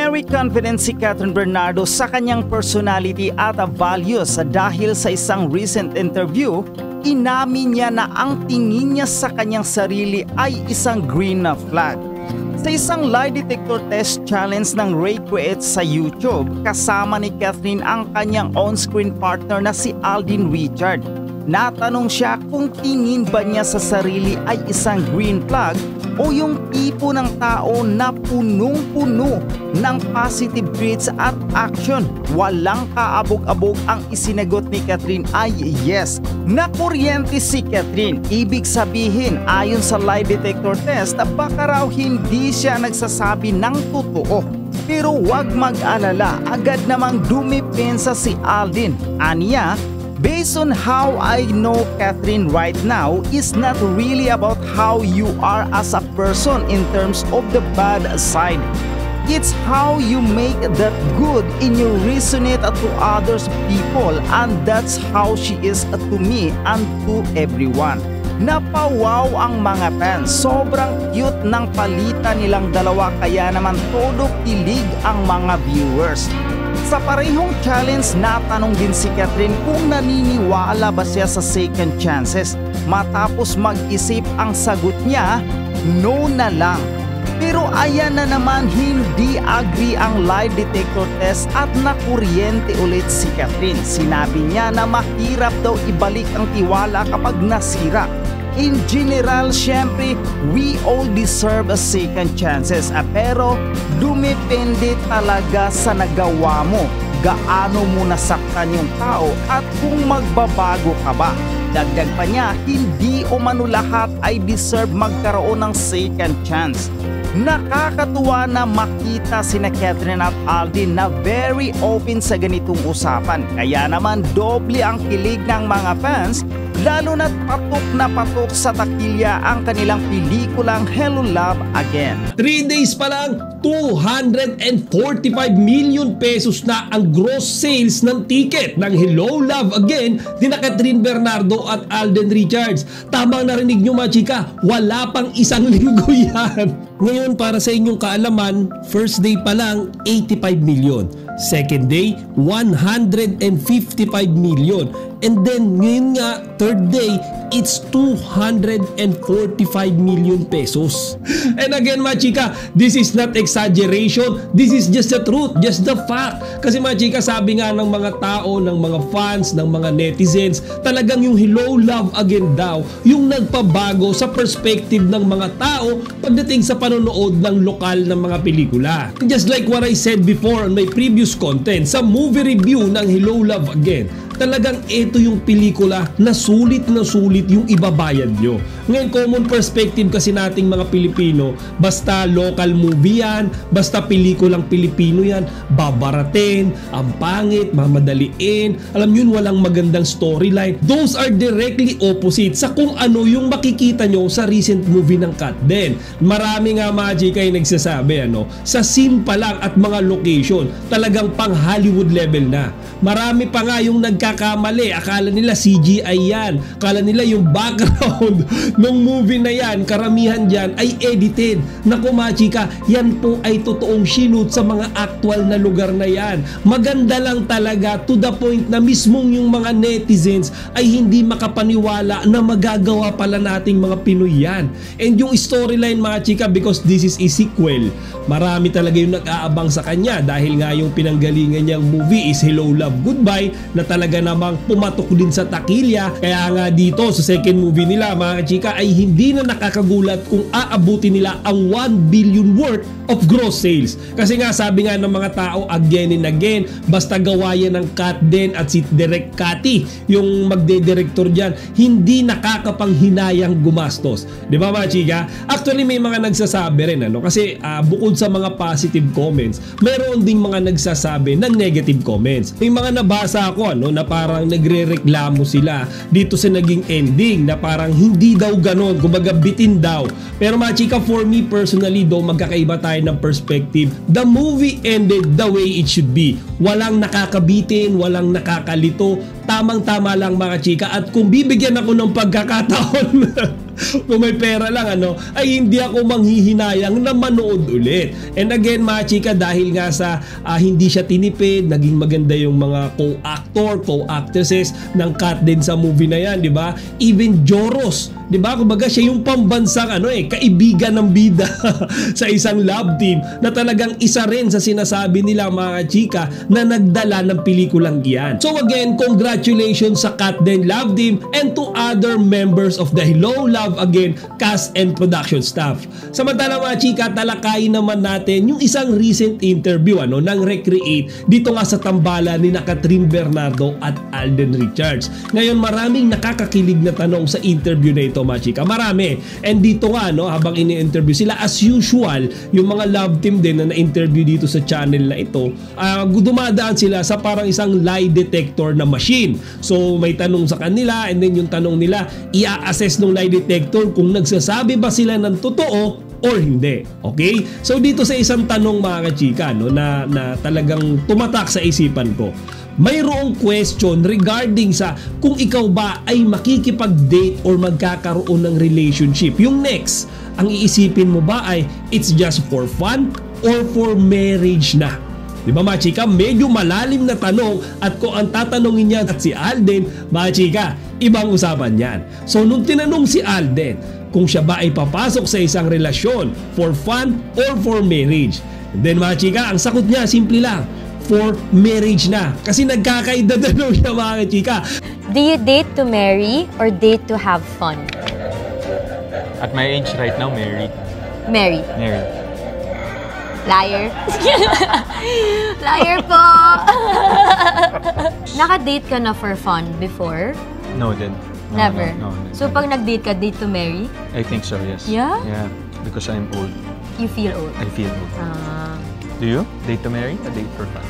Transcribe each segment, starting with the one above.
Very confident si Catherine Bernardo sa kanyang personality at values dahil sa isang recent interview, inamin niya na ang tingin niya sa kanyang sarili ay isang green flag. Sa isang lie detector test challenge ng Ray Creates sa YouTube, kasama ni Catherine ang kanyang on-screen partner na si Alden Richard. Natanong siya kung tingin ba niya sa sarili ay isang green flag o yung tipo ng tao na punong-puno ng positive traits at action. Walang kaabog-abog ang isinagot ni Catherine ay yes. Nakuryente si Catherine. Ibig sabihin, ayon sa lie detector test, baka raw hindi siya nagsasabi ng totoo. Pero wag mag-alala, agad namang dumipensa si Alden. Aniya, based on how I know Catherine right now is not really about how you are as a person in terms of the bad side. It's how you make that good in your resonate to others people, and that's how she is to me and to everyone. Napawaw ang mga fans. Sobrang cute ng palitan nilang dalawa kaya naman todo kilig ang mga viewers. Sa parehong challenge, natanong din si Catherine kung naniniwala ba siya sa second chances. Matapos mag-isip, ang sagot niya, no na lang. Pero ayan na naman, hindi agree ang lie detector test at nakuryente ulit si Catherine. Sinabi niya na mahirap daw ibalik ang tiwala kapag nasira. In general, syempre, we all deserve a second chances. Pero dumepende talaga sa nagawa mo. Gaano mo nasaktan yung tao at kung magbabago ka ba. Dagdag pa niya, hindi umano lahat ay deserve magkaroon ng second chance. Nakakatuwa na makita sina Catherine at Alden na very open sa ganitong usapan. Kaya naman doble ang kilig ng mga fans, lalo na't patok sa takilya ang kanilang pelikulang Hello Love Again. 3 days pa lang, 245 million pesos na ang gross sales ng ticket ng Hello Love Again ni Catherine Bernardo at Alden Richards. Tamang narinig nyo mga chika, wala pang isang linggo yan. Ngayon, para sa inyong kaalaman, first day pa lang 85 million, second day 155 million, and then ngayon nga third day it's 245 million pesos. And again mga chika, this is not exaggeration, this is just the truth, just the fact. Kasi mga chika, sabi nga ng mga tao, ng mga fans, ng mga netizens, talagang yung Hello Love Again daw yung nagpabago sa perspective ng mga tao pagdating sa panonood ng lokal ng mga pelikula. Just like what I said before on my previous content, sa movie review ng Hello Love Again, talagang ito yung pelikula na sulit yung ibabayad nyo. Ngayon, common perspective kasi nating mga Pilipino, basta local movie yan, basta pelikulang Pilipino yan, babaratin, ang pangit, mamadaliin, alam yun, walang magandang storyline. Those are directly opposite sa kung ano yung makikita nyo sa recent movie ng Kat Den. Marami nga mga chika yung nagsasabi, sa scene pa lang at mga location, talagang pang Hollywood level na. Marami pa nga yung nagkakamali, akala nila CGI yan, akala nila yung background ng movie na yan, karamihan dyan ay edited. Naku mga chika, yan po ay totoong shoot sa mga actual na lugar na yan. Maganda lang talaga, to the point na mismong yung mga netizens ay hindi makapaniwala na magagawa pala nating mga Pinoy yan. And yung storyline mga chika, because this is a sequel, marami talaga yung nag-aabang sa kanya dahil nga yung pinanggalingan niyang movie is Hello Love Goodbye na talaga namang pumatok din sa takilya. Kaya nga dito sa second movie nila mga chika ay hindi na nakakagulat kung aabutin nila ang 1 billion worth of gross sales. Kasi nga sabi nga ng mga tao again and again, basta gawa yan ng Kat Den at si Direk Cathy, yung magde-director dyan, hindi nakakapanghinayang gumastos. Di ba mga chika? Actually may mga nagsasabi rin kasi bukod sa mga positive comments, mayroon ding mga nagsasabi ng negative comments. May mga nabasa ako na parang nagre-reklamo sila dito sa naging ending na parang hindi daw ganon, kumbaga bitin daw. Pero mga chika, for me personally daw, magkakaiba tayo ng perspective. The movie ended the way it should be. Walang nakakabitin, walang nakakalito, tamang-tama lang mga chika. At kung bibigyan ako ng pagkakataon kung may pera lang ay hindi ako manghihinayang na manood ulit. And again mga chika, dahil nga sa hindi siya tinipid, naging maganda yung mga co-actor, co-actresses ng Kat din sa movie na yan, di ba? Even Joros, di ba? Kumbaga siya yung pambansang kaibigan ng bida sa isang love team na talagang isa rin sa sinasabi nila mga chika na nagdala ng pelikulang iyan. So again, congratulations sa Kat din love team and to other members of the Hello Love Again cast and production staff. Samantala mga chika, talakayin naman natin yung isang recent interview ng Recreate dito nga sa tambalan ni Catherine Bernardo at Alden Richards. Ngayon maraming nakakakilig na tanong sa interview na ito mga chika. Marami. And dito nga habang ini-interview sila, as usual, yung mga love team din na na-interview dito sa channel na ito, dumadaan sila sa parang isang lie detector na machine. So may tanong sa kanila, and then yung tanong nila, i-assess ng lie detector kung nagsasabi ba sila ng totoo or hindi. Okay? So dito sa isang tanong mga kachika na talagang tumatak sa isipan ko, mayroong question regarding sa kung ikaw ba ay makikipag-date or magkakaroon ng relationship. Yung next, ang iisipin mo ba ay it's just for fun or for marriage na? Di ba mga chika? Medyo malalim na tanong, at kung ang tatanungin niya at si Alden, mga chika, ibang usapan yan. So nung tinanong si Alden kung siya ba ay papasok sa isang relasyon for fun or for marriage, then mga chika, ang sagot niya simple lang, for marriage na. Kasi nagkakaedad na daw siya mga chika. Do you date to marry or date to have fun? At my age right now, married. Marry. Married. Liar. Liar po. Naka-date ka na for fun before? No, then. No, Never. No. So pag nag-date ka, date to marry? I think so, yes. Yeah? Yeah, because I'm old. You feel old? I feel old. Do you? Date to marry or date for fun?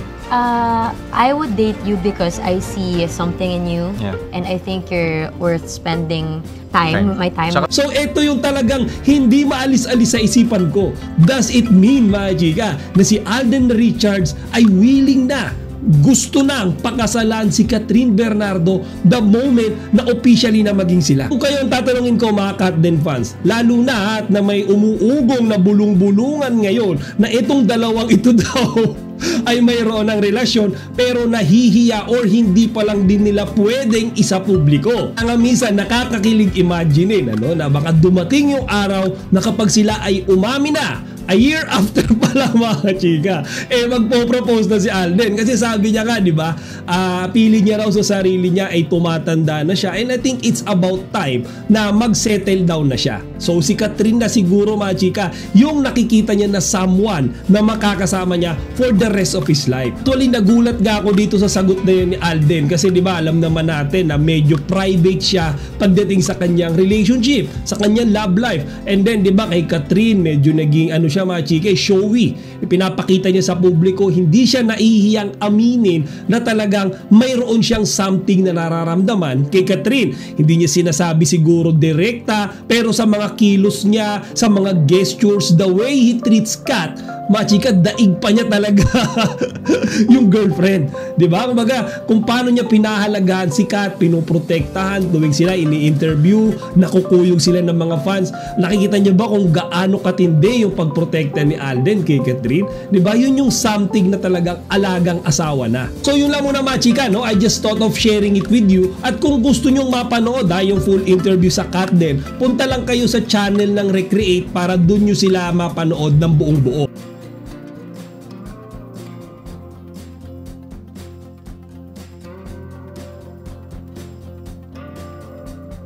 I would date you because I see something in you. Yeah. And I think you're worth spending time, my time. So ito yung talagang hindi maalis-alis sa isipan ko. Does it mean mga chika na si Alden Richards ay willing na, gusto nang pakasalan si Catherine Bernardo the moment na officially na maging sila? Kung kayo ang tatanungin ko mga Katden fans, lalo na at na may umuugong na bulung-bulungan ngayon na itong dalawang ito daw ay mayroon ng relasyon pero nahihiya or hindi pa lang din nila pwedeng isa publiko. Ang minsan nakakakilig imagine na baka dumating yung araw na kapag sila ay umami na, a year after pa lang mga chika, magpo-propose na si Alden. Kasi sabi niya nga, di ba, pili niya raw sa sarili niya ay tumatanda na siya, and I think it's about time na mag-settle down na siya. So si Catherine na siguro mga chika yung nakikita niya na someone na makakasama niya for the rest of his life. Actually nagulat nga ako dito sa sagot na yun ni Alden, kasi di ba alam naman natin na medyo private siya pagdating sa kanyang relationship, sa kanyang love life. And then di ba kay Catherine medyo naging siya mga chika, showy. Pinapakita niya sa publiko, hindi siya naihiyang aminin na talagang mayroon siyang something na nararamdaman kay Catherine. Hindi niya sinasabi siguro direkta, pero sa mga kilos niya, sa mga gestures, the way he treats Kat, mga chika, daig pa niya talaga yung girlfriend. Diba? Kumbaga, kung paano niya pinahalagaan si Kat, pinoprotektahan, tuwing sila ini-interview, nakukuyog sila ng mga fans. Nakikita niya ba kung gaano katindi yung pagprotekta ni Alden kay Catherine? Diba? Yun yung something na talagang alagang asawa na. So yun lang muna mga chika, I just thought of sharing it with you. At kung gusto nyong mapanood yung full interview sa Kat din, punta lang kayo sa channel ng Recreate para dun nyo sila mapanood ng buong buo.